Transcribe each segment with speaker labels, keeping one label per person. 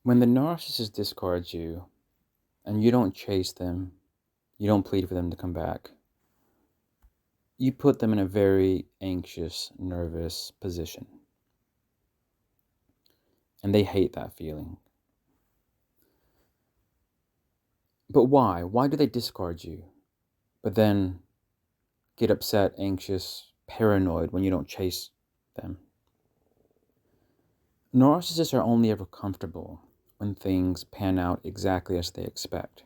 Speaker 1: When the narcissist discards you and you don't chase them, you don't plead for them to come back, you put them in a very anxious, nervous position. And they hate that feeling. But why? Why do they discard you, but then get upset, anxious, paranoid when you don't chase them? Narcissists are only ever comfortable when things pan out exactly as they expect.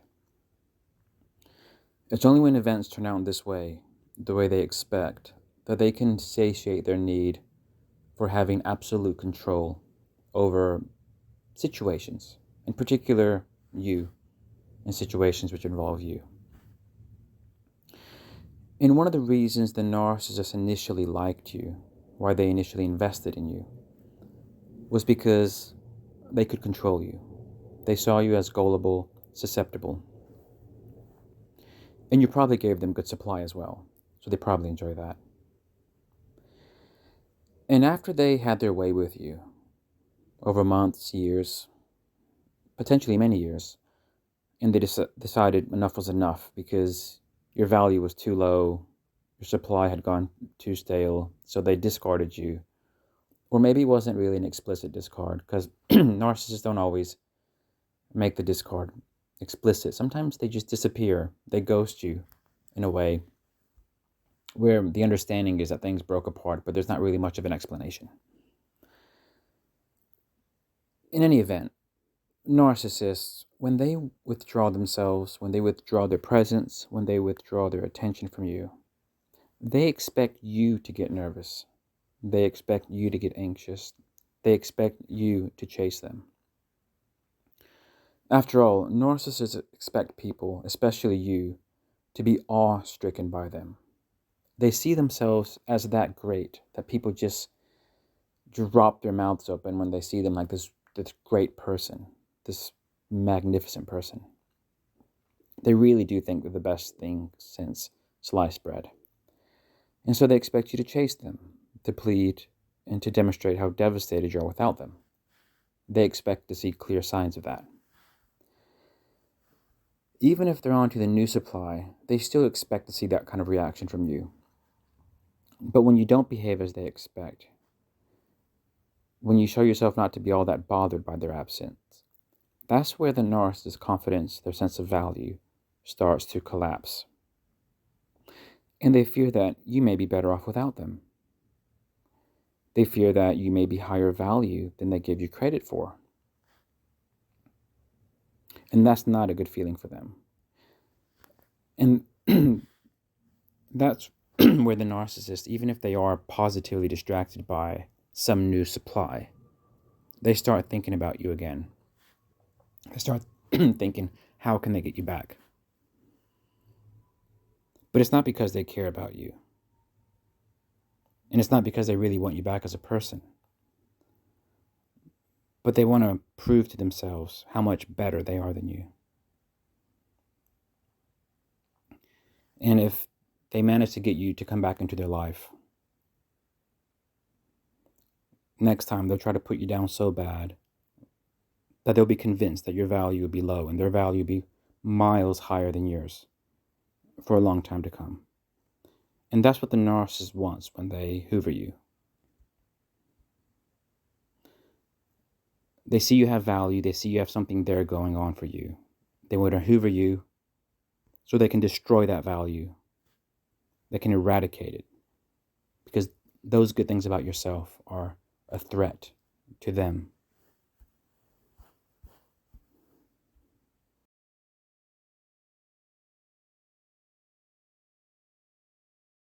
Speaker 1: It's only when events turn out this way, the way they expect, that they can satiate their need for having absolute control over situations, in particular you, in situations which involve you. And one of the reasons the narcissist initially liked you, why they initially invested in you, was because they could control you. They saw you as gullible, susceptible. And you probably gave them good supply as well, so they probably enjoy that. And after they had their way with you, over months, years, potentially many years, and they decided enough was enough because your value was too low, your supply had gone too stale, so they discarded you. Or maybe it wasn't really an explicit discard, because narcissists don't always make the discard explicit. Sometimes they just disappear. They ghost you in a way where the understanding is that things broke apart, but there's not really much of an explanation. In any event, narcissists, when they withdraw themselves, when they withdraw their presence, when they withdraw their attention from you, they expect you to get nervous. They expect you to get anxious. They expect you to chase them. After all, narcissists expect people, especially you, to be awe-stricken by them. They see themselves as that great, that people just drop their mouths open when they see them like this great person, this magnificent person. They really do think they're the best thing since sliced bread. And so they expect you to chase them, to plead, and to demonstrate how devastated you are without them. They expect to see clear signs of that. Even if they're onto the new supply, they still expect to see that kind of reaction from you. But when you don't behave as they expect, when you show yourself not to be all that bothered by their absence, that's where the narcissist's confidence, their sense of value, starts to collapse. And they fear that you may be better off without them. They fear that you may be higher value than they give you credit for. And that's not a good feeling for them. And that's where the narcissist, even if they are positively distracted by some new supply, they start thinking about you again. They start thinking, how can they get you back? But it's not because they care about you. And it's not because they really want you back as a person. But they want to prove to themselves how much better they are than you. And if they manage to get you to come back into their life, next time they'll try to put you down so bad that they'll be convinced that your value will be low and their value will be miles higher than yours for a long time to come. And that's what the narcissist wants when they hoover you. They see you have value. They see you have something there going on for you. They want to hoover you so they can destroy that value. They can eradicate it because those good things about yourself are a threat to them